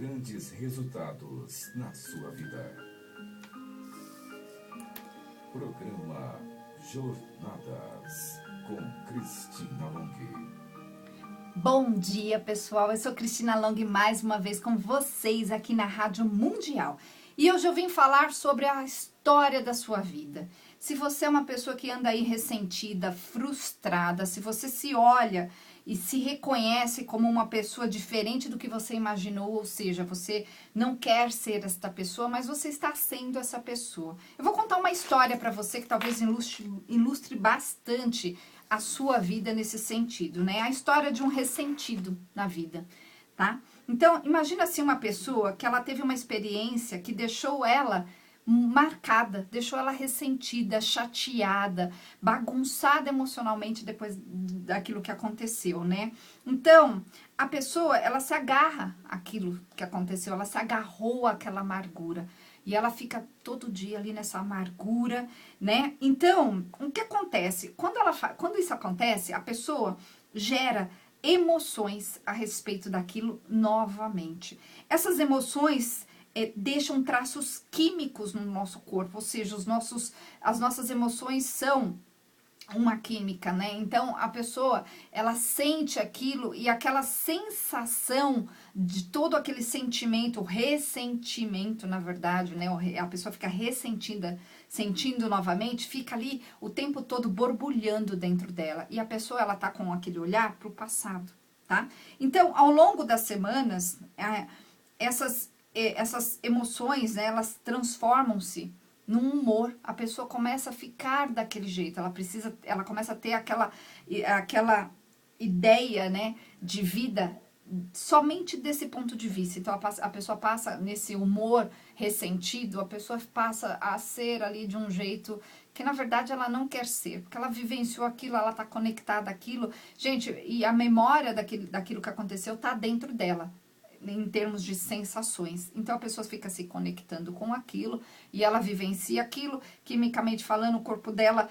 grandes resultados na sua vida. Programa Jornadas com Cristina Long. Bom dia, pessoal. Eu sou Cristina Long mais uma vez com vocês aqui na Rádio Mundial. E hoje eu vim falar sobre a história da sua vida. Se você é uma pessoa que anda aí ressentida, frustrada, se você se olha e se reconhece como uma pessoa diferente do que você imaginou, ou seja, você não quer ser esta pessoa, mas você está sendo essa pessoa. Eu vou contar uma história para você que talvez ilustre bastante a sua vida nesse sentido, né? A história de um ressentido na vida, tá? Então, imagina assim uma pessoa que ela teve uma experiência que deixou ela marcada, deixou ela ressentida, chateada, bagunçada emocionalmente depois daquilo que aconteceu, né? Então, a pessoa, ela se agarra àquilo que aconteceu, ela se agarrou àquela amargura. E ela fica todo dia ali nessa amargura, né? Então, o que acontece? Quando isso acontece, a pessoa gera emoções a respeito daquilo novamente. Essas emoções deixam traços químicos no nosso corpo, ou seja, as nossas emoções são uma química, né? Então, a pessoa, ela sente aquilo e aquela sensação de todo aquele sentimento, ressentimento, na verdade, né? A pessoa fica ressentida, sentindo novamente, fica ali o tempo todo borbulhando dentro dela. E a pessoa, ela tá com aquele olhar pro passado, tá? Então, ao longo das semanas, essas emoções, né, elas transformam-se num humor, a pessoa começa a ficar daquele jeito, ela começa a ter aquela ideia, né, de vida somente desse ponto de vista. Então a pessoa passa nesse humor ressentido, a pessoa passa a ser ali de um jeito que na verdade ela não quer ser, porque ela vivenciou aquilo, ela tá conectada àquilo, gente, e a memória daquilo que aconteceu tá dentro dela, em termos de sensações. Então a pessoa fica se conectando com aquilo e ela vivencia aquilo, quimicamente falando, o corpo dela,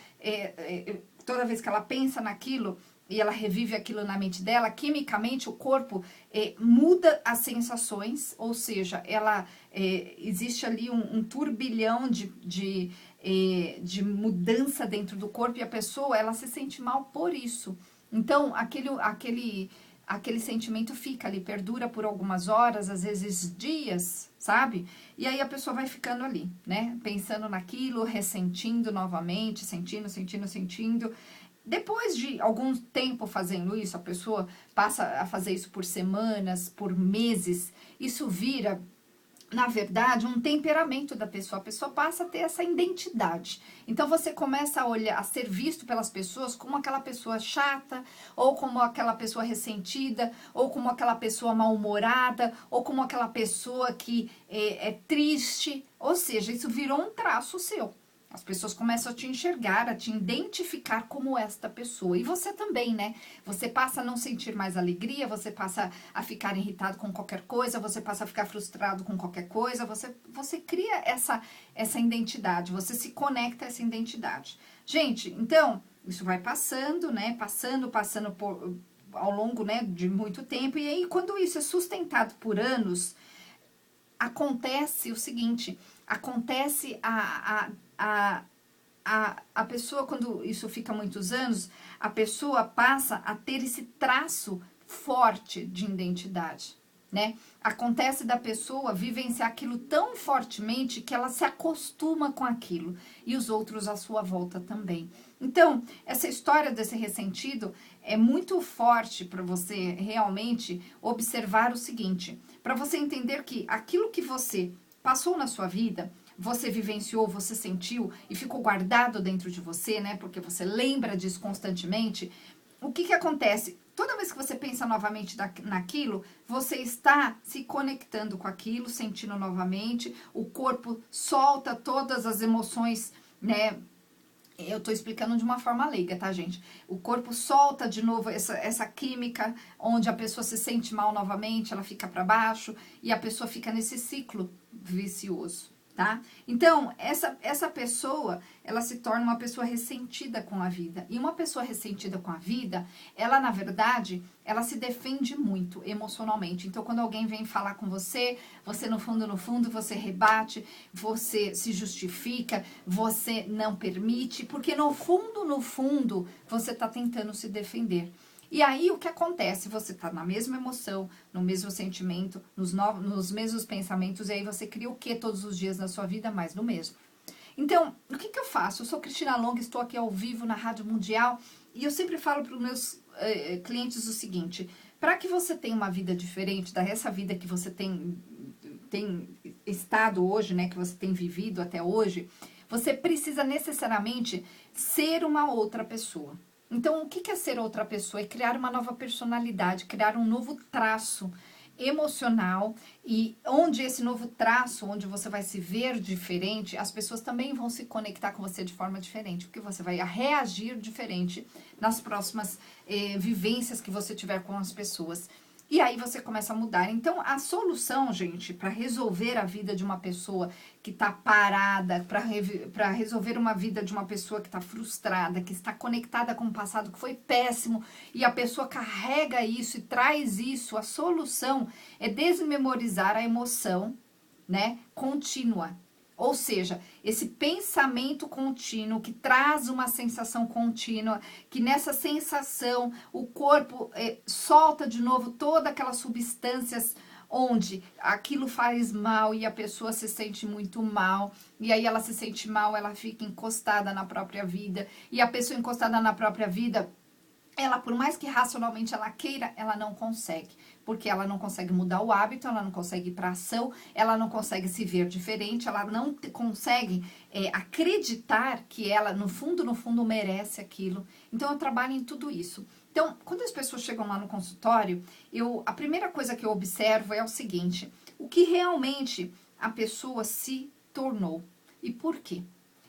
toda vez que ela pensa naquilo e ela revive aquilo na mente dela, quimicamente o corpo muda as sensações, ou seja, existe ali um turbilhão de mudança dentro do corpo e a pessoa, ela se sente mal por isso. Então aquele sentimento fica ali, perdura por algumas horas, às vezes dias, sabe? E aí a pessoa vai ficando ali, né? Pensando naquilo, ressentindo novamente, sentindo. Depois de algum tempo fazendo isso, a pessoa passa a fazer isso por semanas, por meses, isso vira, na verdade, um temperamento da pessoa. A pessoa passa a ter essa identidade. Então, você começa a olhar, a ser visto pelas pessoas como aquela pessoa chata, ou como aquela pessoa ressentida, ou como aquela pessoa mal-humorada, ou como aquela pessoa que é triste. Ou seja, isso virou um traço seu. As pessoas começam a te enxergar, a te identificar como esta pessoa. E você também, né? Você passa a não sentir mais alegria, você passa a ficar irritado com qualquer coisa, você passa a ficar frustrado com qualquer coisa, você cria essa identidade, você se conecta a essa identidade. Gente, então, isso vai passando, né? Passando ao longo, né, de muito tempo. E aí, quando isso é sustentado por anos, acontece o seguinte, acontece a pessoa, quando isso fica muitos anos, a pessoa passa a ter esse traço forte de identidade, né? Acontece da pessoa vivenciar aquilo tão fortemente que ela se acostuma com aquilo e os outros à sua volta também. Então, essa história desse ressentido é muito forte para você realmente observar o seguinte, para você entender que aquilo que você passou na sua vida, você vivenciou, você sentiu e ficou guardado dentro de você, né? Porque você lembra disso constantemente. O que acontece? Toda vez que você pensa novamente naquilo, você está se conectando com aquilo, sentindo novamente, o corpo solta todas as emoções, né? Eu tô explicando de uma forma leiga, tá, gente? O corpo solta de novo essa química, onde a pessoa se sente mal novamente, ela fica para baixo, e a pessoa fica nesse ciclo vicioso, tá? Então, essa pessoa, ela se torna uma pessoa ressentida com a vida. E uma pessoa ressentida com a vida, ela, na verdade, ela se defende muito emocionalmente. Então, quando alguém vem falar com você, você, no fundo, você rebate, você se justifica, você não permite, porque no fundo, você tá tentando se defender. E aí, o que acontece? Você tá na mesma emoção, no mesmo sentimento, nos mesmos pensamentos, e aí você cria o que todos os dias na sua vida? Mais do mesmo. Então, o que eu faço? Eu sou Cristina Long, estou aqui ao vivo na Rádio Mundial, e eu sempre falo para os meus clientes o seguinte: para que você tenha uma vida diferente dessa vida que você tem estado hoje, né, que você tem vivido até hoje, você precisa necessariamente ser uma outra pessoa. Então, o que é ser outra pessoa? É criar uma nova personalidade, criar um novo traço emocional, e onde esse novo traço, onde você vai se ver diferente, as pessoas também vão se conectar com você de forma diferente, porque você vai reagir diferente nas próximas vivências que você tiver com as pessoas. E aí você começa a mudar. Então, a solução, gente, para resolver a vida de uma pessoa que está parada, para resolver uma vida de uma pessoa que está frustrada, que está conectada com o passado que foi péssimo, e a pessoa carrega isso e traz isso, a solução é desmemorizar a emoção, né, contínua. Ou seja, esse pensamento contínuo que traz uma sensação contínua, que nessa sensação o corpo solta de novo todas aquelas substâncias onde aquilo faz mal e a pessoa se sente muito mal, e aí ela se sente mal, ela fica encostada na própria vida, e a pessoa encostada na própria vida, ela, por mais que racionalmente ela queira, ela não consegue, porque ela não consegue mudar o hábito, ela não consegue ir para ação, ela não consegue se ver diferente, ela não consegue acreditar que ela, no fundo, merece aquilo. Então, eu trabalho em tudo isso. Então, quando as pessoas chegam lá no consultório, a primeira coisa que eu observo é o seguinte: o que realmente a pessoa se tornou e por quê?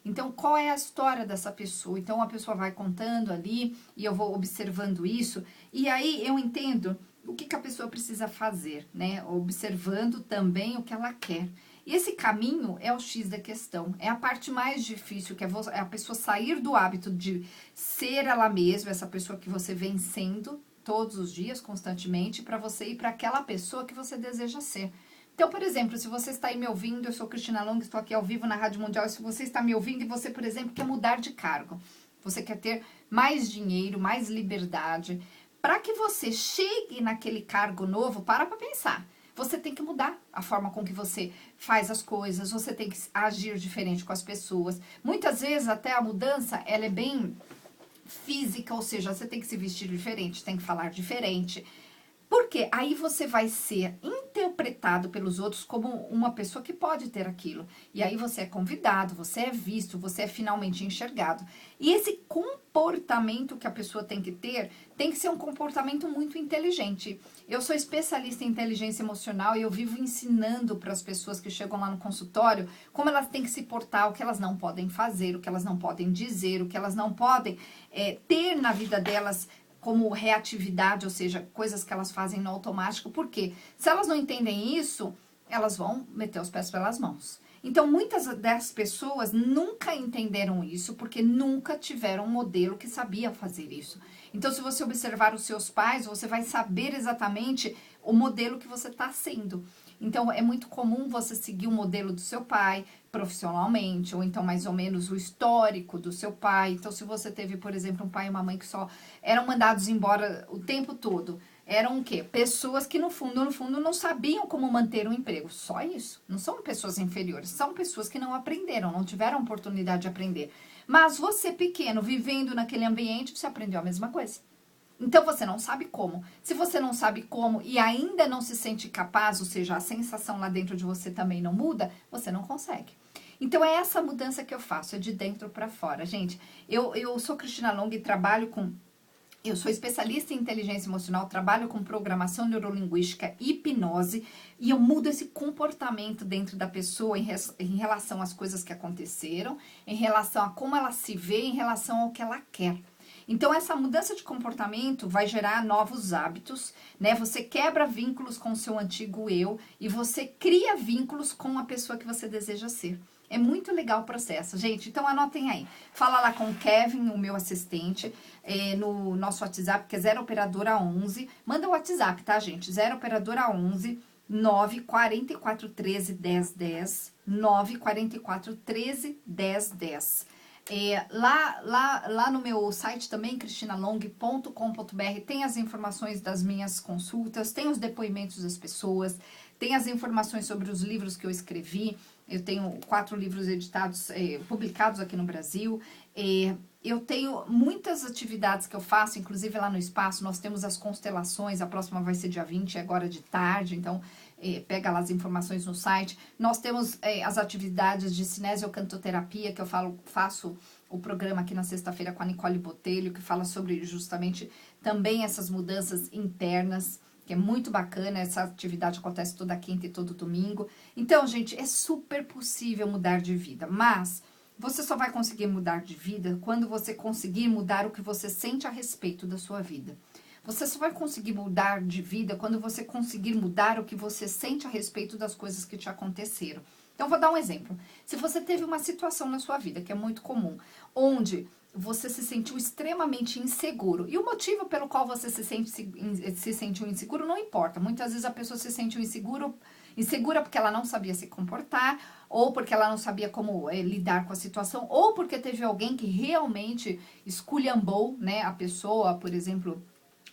Então, qual é a história dessa pessoa? Então, a pessoa vai contando ali e eu vou observando isso. E aí, eu entendo o que a pessoa precisa fazer, né? Observando também o que ela quer. E esse caminho é o X da questão. É a parte mais difícil, que é a pessoa sair do hábito de ser ela mesma, essa pessoa que você vem sendo todos os dias, constantemente, para você ir para aquela pessoa que você deseja ser. Então, por exemplo, se você está aí me ouvindo, eu sou Cristina Long, estou aqui ao vivo na Rádio Mundial, se você está me ouvindo e você, por exemplo, quer mudar de cargo, você quer ter mais dinheiro, mais liberdade, para que você chegue naquele cargo novo, para pensar. Você tem que mudar a forma com que você faz as coisas, você tem que agir diferente com as pessoas. Muitas vezes até a mudança, ela é bem física, ou seja, você tem que se vestir diferente, tem que falar diferente. Porque aí você vai ser interpretado pelos outros como uma pessoa que pode ter aquilo. E aí você é convidado, você é visto, você é finalmente enxergado. E esse comportamento que a pessoa tem que ser um comportamento muito inteligente. Eu sou especialista em inteligência emocional e eu vivo ensinando para as pessoas que chegam lá no consultório como elas têm que se portar, o que elas não podem fazer, o que elas não podem dizer, o que elas não podem ter na vida delas como reatividade, ou seja, coisas que elas fazem no automático. Por quê? Se elas não entendem isso, elas vão meter os pés pelas mãos. Então, muitas das pessoas nunca entenderam isso, porque nunca tiveram um modelo que sabia fazer isso. Então, se você observar os seus pais, você vai saber exatamente o modelo que você está sendo. Então, é muito comum você seguir o modelo do seu pai profissionalmente, ou então mais ou menos o histórico do seu pai. Então, se você teve, por exemplo, um pai e uma mãe que só eram mandados embora o tempo todo, eram o quê? Pessoas que no fundo, não sabiam como manter um emprego. Só isso. Não são pessoas inferiores, são pessoas que não aprenderam, não tiveram oportunidade de aprender. Mas você pequeno, vivendo naquele ambiente, você aprendeu a mesma coisa. Então, você não sabe como. Se você não sabe como e ainda não se sente capaz, ou seja, a sensação lá dentro de você também não muda, você não consegue. Então, é essa mudança que eu faço, é de dentro para fora. Gente, eu sou Cristina Long e trabalho com... Eu sou especialista em inteligência emocional, trabalho com programação neurolinguística e hipnose, e eu mudo esse comportamento dentro da pessoa em relação às coisas que aconteceram, em relação a como ela se vê, em relação ao que ela quer. Então, essa mudança de comportamento vai gerar novos hábitos, né? Você quebra vínculos com o seu antigo eu e você cria vínculos com a pessoa que você deseja ser. É muito legal o processo, gente. Então, anotem aí. Fala lá com o Kevin, o meu assistente, no nosso WhatsApp, que é 0 operadora 11. Manda o WhatsApp, tá, gente? 0 operadora 11 944 13 1010. 944 13 1010. Lá no meu site também, cristinalong.com.br, tem as informações das minhas consultas, tem os depoimentos das pessoas, tem as informações sobre os livros que eu escrevi. Eu tenho 4 livros editados, publicados aqui no Brasil. Eu tenho muitas atividades que eu faço, inclusive lá no espaço, nós temos as constelações, a próxima vai ser dia 20, agora de tarde, então pega lá as informações no site. Nós temos as atividades de cinesiocantoterapia, que eu faço o programa aqui na sexta-feira com a Nicole Botelho, que fala sobre justamente também essas mudanças internas, que é muito bacana. Essa atividade acontece toda quinta e todo domingo. Então, gente, é super possível mudar de vida, mas você só vai conseguir mudar de vida quando você conseguir mudar o que você sente a respeito da sua vida. Você só vai conseguir mudar de vida quando você conseguir mudar o que você sente a respeito das coisas que te aconteceram. Então, vou dar um exemplo. Se você teve uma situação na sua vida, que é muito comum, onde você se sentiu extremamente inseguro, e o motivo pelo qual você se sentiu inseguro não importa. Muitas vezes a pessoa se sentiu insegura porque ela não sabia se comportar, ou porque ela não sabia como lidar com a situação, ou porque teve alguém que realmente esculhambou, né, a pessoa, por exemplo,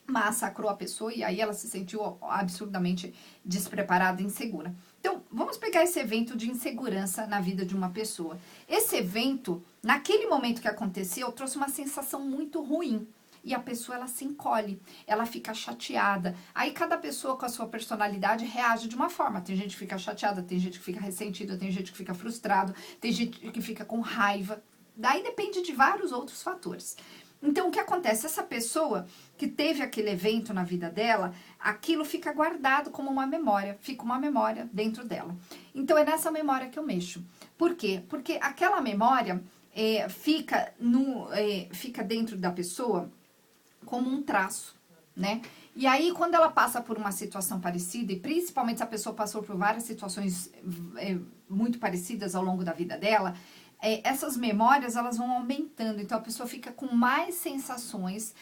massacrou a pessoa, e aí ela se sentiu absurdamente despreparada e insegura. Então, vamos pegar esse evento de insegurança na vida de uma pessoa. Esse evento, naquele momento que aconteceu, trouxe uma sensação muito ruim. E a pessoa, ela se encolhe, ela fica chateada. Aí cada pessoa com a sua personalidade reage de uma forma. Tem gente que fica chateada, tem gente que fica ressentida, tem gente que fica frustrado, tem gente que fica com raiva. Daí depende de vários outros fatores. Então, o que acontece? Essa pessoa que teve aquele evento na vida dela, aquilo fica guardado como uma memória, fica uma memória dentro dela. Então, é nessa memória que eu mexo. Por quê? Porque aquela memória fica dentro da pessoa como um traço, né? E aí, quando ela passa por uma situação parecida, e principalmente se a pessoa passou por várias situações muito parecidas ao longo da vida dela, essas memórias, elas vão aumentando. Então, a pessoa fica com mais sensações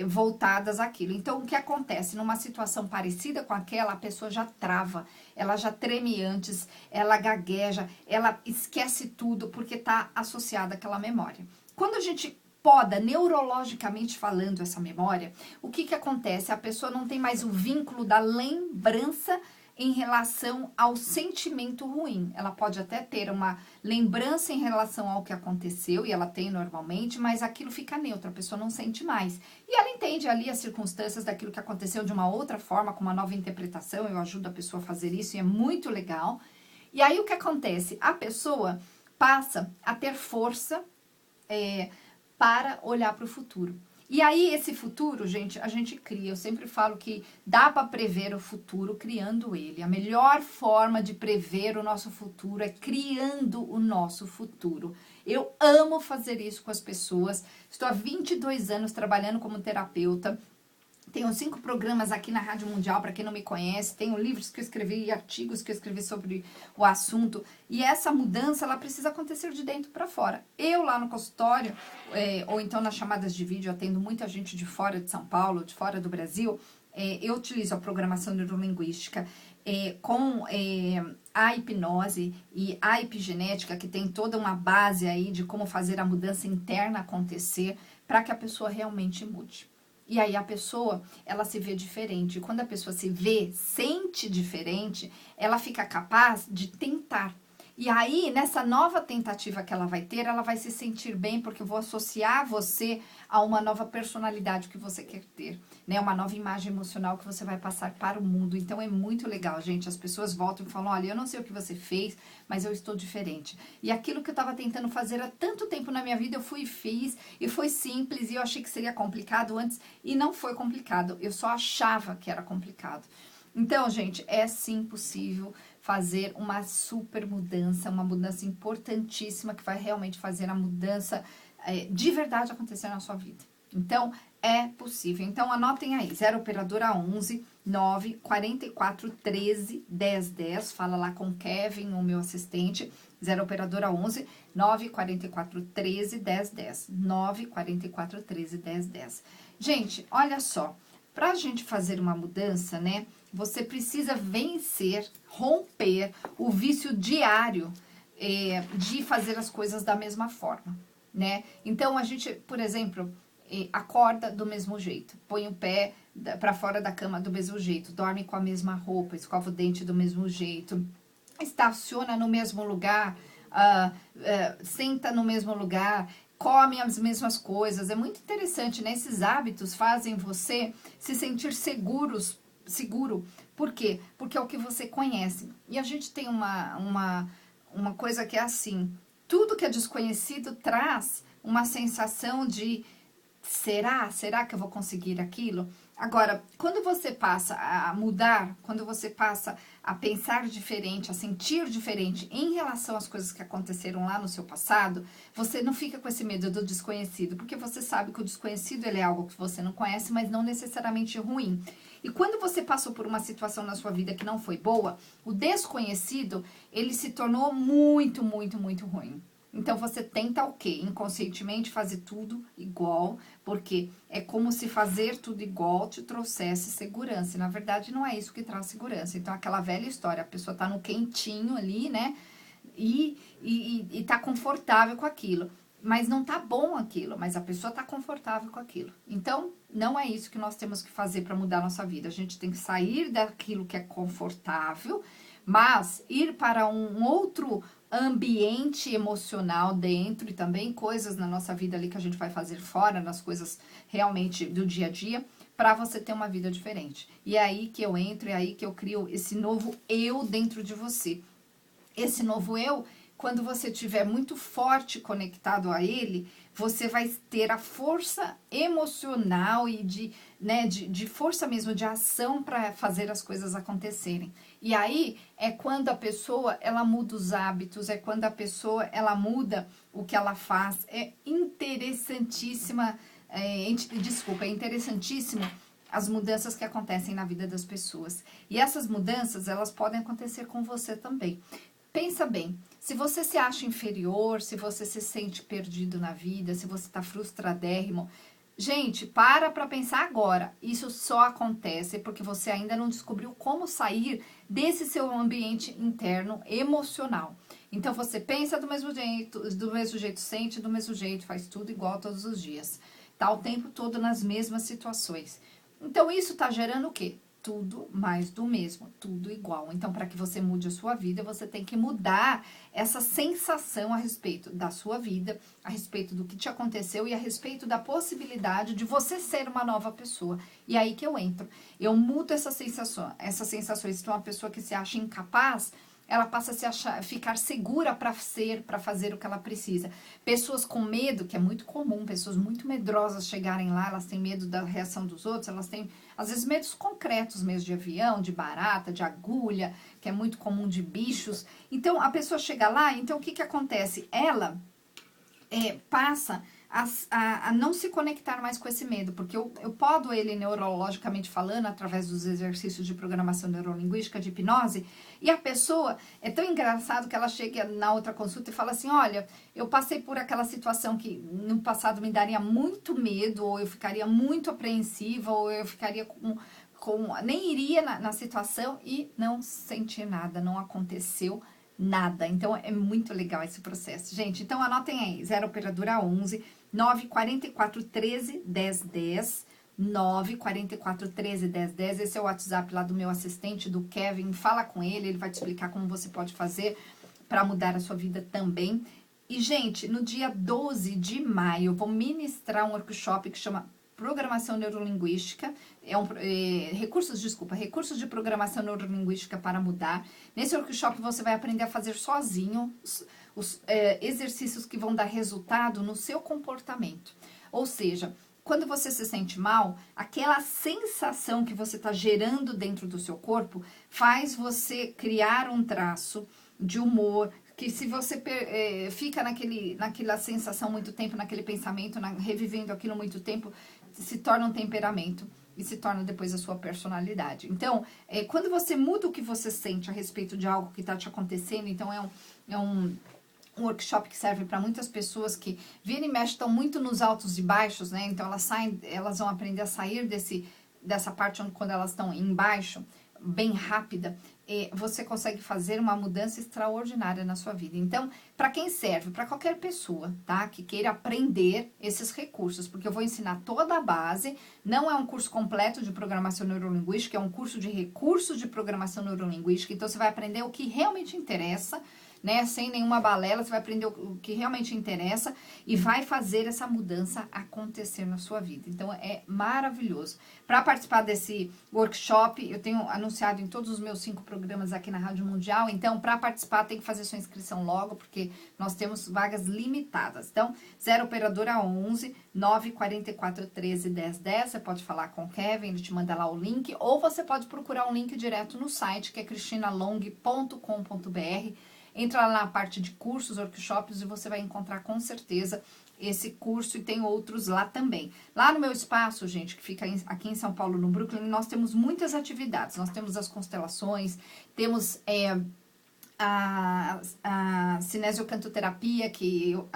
voltadas àquilo. Então, o que acontece? Numa situação parecida com aquela, a pessoa já trava, ela já treme antes, ela gagueja, ela esquece tudo, porque está associada àquela memória. Quando a gente poda neurologicamente falando essa memória, o que acontece? A pessoa não tem mais o vínculo da lembrança em relação ao sentimento ruim. Ela pode até ter uma lembrança em relação ao que aconteceu, e ela tem normalmente, mas aquilo fica neutro, a pessoa não sente mais. E ela entende ali as circunstâncias daquilo que aconteceu de uma outra forma, com uma nova interpretação. Eu ajudo a pessoa a fazer isso e é muito legal. E aí o que acontece? A pessoa passa a ter força para olhar para o futuro. E aí, esse futuro, gente, a gente cria. Eu sempre falo que dá para prever o futuro criando ele. A melhor forma de prever o nosso futuro é criando o nosso futuro. Eu amo fazer isso com as pessoas. Estou há 22 anos trabalhando como terapeuta. Tenho 5 programas aqui na Rádio Mundial, para quem não me conhece. Tenho livros que eu escrevi e artigos que eu escrevi sobre o assunto. E essa mudança, ela precisa acontecer de dentro para fora. Eu lá no consultório, ou então nas chamadas de vídeo, atendo muita gente de fora de São Paulo, de fora do Brasil. Eu utilizo a programação neurolinguística com a hipnose e a epigenética, que tem toda uma base aí de como fazer a mudança interna acontecer para que a pessoa realmente mude. E aí a pessoa, ela se vê diferente. E quando a pessoa se vê, sente diferente, ela fica capaz de tentar. E aí, nessa nova tentativa que ela vai ter, ela vai se sentir bem, porque eu vou associar você a uma nova personalidade que você quer ter, né? Uma nova imagem emocional que você vai passar para o mundo. Então, é muito legal, gente. As pessoas voltam e falam, olha, eu não sei o que você fez, mas eu estou diferente. E aquilo que eu estava tentando fazer há tanto tempo na minha vida, eu fui e fiz, e foi simples, e eu achei que seria complicado antes, e não foi complicado. Eu só achava que era complicado. Então, gente, é sim possível fazer uma super mudança, uma mudança importantíssima que vai realmente fazer a mudança de verdade acontecer na sua vida. Então, é possível. Então, anotem aí, 0 operadora 11 9 44 13 10 10. Fala lá com o Kevin, o meu assistente. 0 operadora 11 9 44 13 10 10. 9 44 13 10 10. Gente, olha só. Pra gente fazer uma mudança, né? Você precisa vencer, romper o vício diário de fazer as coisas da mesma forma, né? Então, a gente, por exemplo, acorda do mesmo jeito, põe o pé para fora da cama do mesmo jeito, dorme com a mesma roupa, escova o dente do mesmo jeito, estaciona no mesmo lugar, senta no mesmo lugar, come as mesmas coisas. É muito interessante, né? Esses hábitos fazem você se sentir seguro. Por quê? Porque é o que você conhece. E a gente tem uma coisa que é assim, tudo que é desconhecido traz uma sensação de será que eu vou conseguir aquilo? Agora, quando você passa a mudar, quando você passa a pensar diferente, a sentir diferente em relação às coisas que aconteceram lá no seu passado, você não fica com esse medo do desconhecido, porque você sabe que o desconhecido ele é algo que você não conhece, mas não necessariamente ruim. E quando você passou por uma situação na sua vida que não foi boa, o desconhecido, ele se tornou muito, muito, muito ruim. Então, você tenta o quê? Inconscientemente fazer tudo igual, porque é como se fazer tudo igual te trouxesse segurança. E, na verdade, não é isso que traz segurança. Então, aquela velha história, a pessoa tá no quentinho ali, né? E tá confortável com aquilo. Mas não tá bom aquilo, mas a pessoa tá confortável com aquilo. Então, não é isso que nós temos que fazer para mudar a nossa vida. A gente tem que sair daquilo que é confortável, mas ir para um outro ambiente emocional dentro e também coisas na nossa vida ali que a gente vai fazer fora, nas coisas realmente do dia a dia, para você ter uma vida diferente. E é aí que eu entro, é aí que eu crio esse novo eu dentro de você. Esse novo eu, quando você estiver muito forte conectado a ele, você vai ter a força emocional e de força mesmo, de ação para fazer as coisas acontecerem. E aí é quando a pessoa, ela muda os hábitos, é quando a pessoa, ela muda o que ela faz. É interessantíssima, é interessantíssimo as mudanças que acontecem na vida das pessoas. E essas mudanças, elas podem acontecer com você também. Pensa bem, se você se acha inferior, se você se sente perdido na vida, se você está frustradérrimo, gente, para pensar agora. Isso só acontece porque você ainda não descobriu como sair desse seu ambiente interno emocional. Então, você pensa do mesmo jeito, sente do mesmo jeito, faz tudo igual todos os dias. Tá o tempo todo nas mesmas situações. Então, isso tá gerando o quê? Tudo mais do mesmo, tudo igual. Então, para que você mude a sua vida, você tem que mudar essa sensação a respeito da sua vida, a respeito do que te aconteceu e a respeito da possibilidade de você ser uma nova pessoa. E aí que eu entro. Eu mudo essas sensações. Então, uma pessoa que se acha incapaz, ela passa a ficar segura para fazer o que ela precisa. Pessoas com medo, que é muito comum, pessoas muito medrosas chegarem lá, elas têm medo da reação dos outros, elas têm, às vezes, medos concretos mesmo, de avião, de barata, de agulha, que é muito comum, de bichos. Então, a pessoa chega lá, então o que acontece? Ela passa a não se conectar mais com esse medo, porque eu podo ele neurologicamente falando, através dos exercícios de programação neurolinguística, de hipnose, e a pessoa, é tão engraçado que ela chega na outra consulta e fala assim, olha, eu passei por aquela situação que no passado me daria muito medo, ou eu ficaria muito apreensiva, ou eu ficaria nem iria na situação e não senti nada, não aconteceu nada. Então, é muito legal esse processo. Gente, então anotem aí, 0 operadora 11 9 44 13 10 10, 9 44 13 10 10, esse é o WhatsApp lá do meu assistente, do Kevin, fala com ele vai te explicar como você pode fazer para mudar a sua vida também. E, gente, no dia 12 de maio, eu vou ministrar um workshop que chama Programação Neurolinguística, recursos de programação neurolinguística para mudar. Nesse workshop você vai aprender a fazer sozinho os exercícios que vão dar resultado no seu comportamento. Ou seja, quando você se sente mal, aquela sensação que você está gerando dentro do seu corpo faz você criar um traço de humor, que se você fica naquela sensação muito tempo, naquele pensamento, revivendo aquilo muito tempo, se torna um temperamento e se torna depois a sua personalidade. Então, quando você muda o que você sente a respeito de algo que está te acontecendo, então é um workshop que serve para muitas pessoas que vira e mexe estão muito nos altos e baixos, né? Então elas vão aprender a sair dessa parte quando elas estão embaixo, bem rápida, você consegue fazer uma mudança extraordinária na sua vida. Então, para quem serve? Para qualquer pessoa, tá? Que queira aprender esses recursos, porque eu vou ensinar toda a base, não é um curso completo de programação neurolinguística, é um curso de recursos de programação neurolinguística, então você vai aprender o que realmente interessa, né? Sem nenhuma balela, você vai aprender o que realmente interessa e vai fazer essa mudança acontecer na sua vida. Então, é maravilhoso. Para participar desse workshop, eu tenho anunciado em todos os meus 5 programas aqui na Rádio Mundial, então, para participar, tem que fazer sua inscrição logo, porque nós temos vagas limitadas. Então, 0 operadora 11 944 13 10 10, você pode falar com o Kevin, ele te manda lá o link, ou você pode procurar um link direto no site, que é cristinalong.com.br. Entra lá na parte de cursos, workshops, e você vai encontrar com certeza esse curso, e tem outros lá também. Lá no meu espaço, gente, que fica aqui em São Paulo, no Brooklyn, nós temos muitas atividades. Nós temos as constelações, temos a cinesiocantoterapia, que eu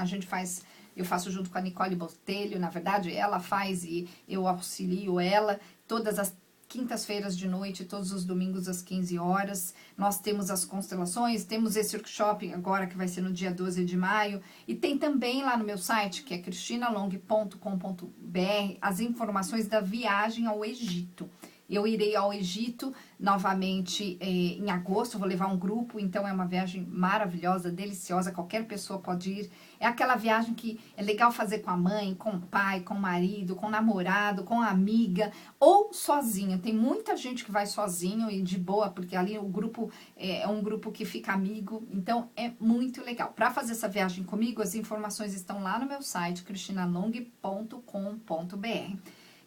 faço junto com a Nicole Botelho, na verdade, ela faz e eu auxilio ela, todas as quintas-feiras de noite, todos os domingos às 15 horas. Nós temos as constelações, temos esse workshop agora que vai ser no dia 12 de maio. E tem também lá no meu site, que é cristinalong.com.br, as informações da viagem ao Egito. Eu irei ao Egito novamente em agosto, vou levar um grupo, então é uma viagem maravilhosa, deliciosa, qualquer pessoa pode ir. É aquela viagem que é legal fazer com a mãe, com o pai, com o marido, com o namorado, com a amiga, ou sozinho. Tem muita gente que vai sozinho e de boa, porque ali o grupo é um grupo que fica amigo, então é muito legal. Para fazer essa viagem comigo, as informações estão lá no meu site, cristinalong.com.br.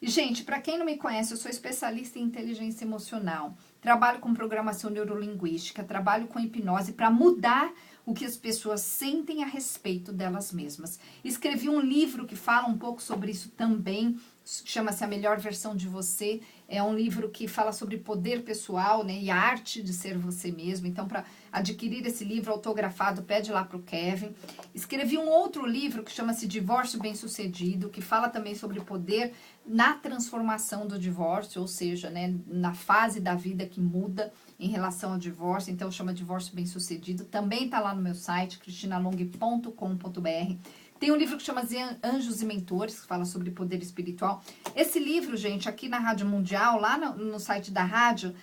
E, gente, para quem não me conhece, eu sou especialista em inteligência emocional, trabalho com programação neurolinguística, trabalho com hipnose para mudar o que as pessoas sentem a respeito delas mesmas. Escrevi um livro que fala um pouco sobre isso também, chama-se A Melhor Versão de Você. É um livro que fala sobre poder pessoal, né, e a arte de ser você mesmo. Então, para adquirir esse livro autografado, pede lá para o Kevin. Escrevi um outro livro que chama-se Divórcio Bem-Sucedido, que fala também sobre poder na transformação do divórcio, ou seja, né, na fase da vida que muda em relação ao divórcio. Então, chama Divórcio Bem-Sucedido. Também está lá no meu site, cristinalong.com.br. Tem um livro que chama Anjos e Mentores, que fala sobre poder espiritual. Esse livro, gente, aqui na Rádio Mundial, lá no site da rádio,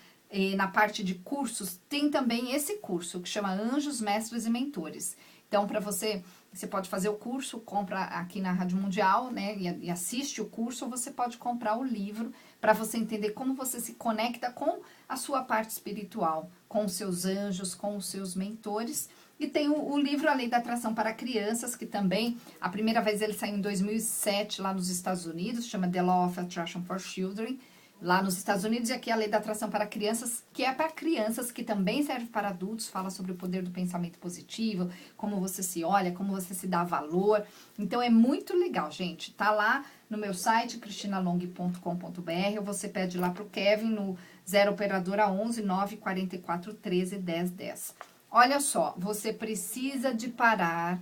na parte de cursos, tem também esse curso, que chama Anjos, Mestres e Mentores. Então, para você pode fazer o curso, compra aqui na Rádio Mundial, né, e assiste o curso, ou você pode comprar o livro para você entender como você se conecta com a sua parte espiritual, com os seus anjos, com os seus mentores. E tem o livro A Lei da Atração para Crianças, que também, a primeira vez ele saiu em 2007 lá nos Estados Unidos, chama The Law of Attraction for Children, lá nos Estados Unidos, e aqui A Lei da Atração para Crianças, que é para crianças, que também serve para adultos, fala sobre o poder do pensamento positivo, como você se olha, como você se dá valor. Então é muito legal, gente. Tá lá no meu site, cristinalong.com.br, ou você pede lá para o Kevin no 0 operadora 11 944 13 10 10. Olha só, você precisa parar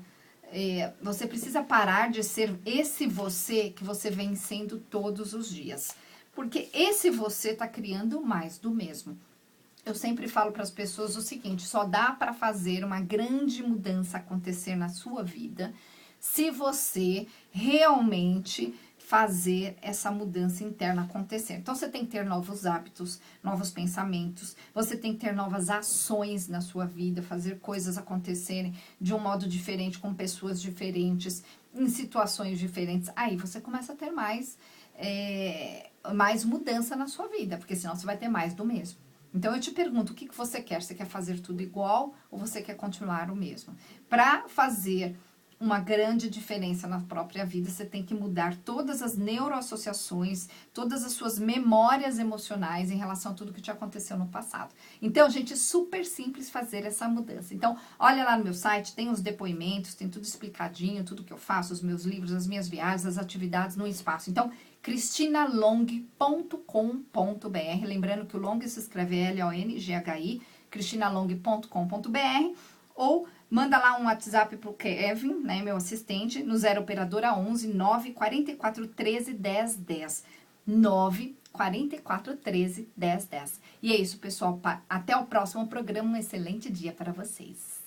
de ser esse você que você vem sendo todos os dias. Porque esse você está criando mais do mesmo. Eu sempre falo para as pessoas o seguinte, só dá para fazer uma grande mudança acontecer na sua vida se você realmente fazer essa mudança interna acontecer. Então, você tem que ter novos hábitos, novos pensamentos, você tem que ter novas ações na sua vida, fazer coisas acontecerem de um modo diferente, com pessoas diferentes, em situações diferentes. Aí você começa a ter mais mudança na sua vida, porque senão você vai ter mais do mesmo. Então, eu te pergunto, o que você quer? Você quer fazer tudo igual ou você quer continuar o mesmo? Para fazer uma grande diferença na própria vida. Você tem que mudar todas as neuroassociações, todas as suas memórias emocionais em relação a tudo que te aconteceu no passado. Então, gente, é super simples fazer essa mudança. Então, olha lá no meu site, tem os depoimentos, tem tudo explicadinho, tudo que eu faço, os meus livros, as minhas viagens, as atividades no espaço. Então, cristinalong.com.br, lembrando que o Long se escreve L-O-N-G-H-I, cristinalong.com.br, ou manda lá um WhatsApp pro Kevin, né, meu assistente, no 0 operadora 11 944 13 10 10. 944 13 10 10. E é isso, pessoal. Até o próximo programa. Um excelente dia para vocês.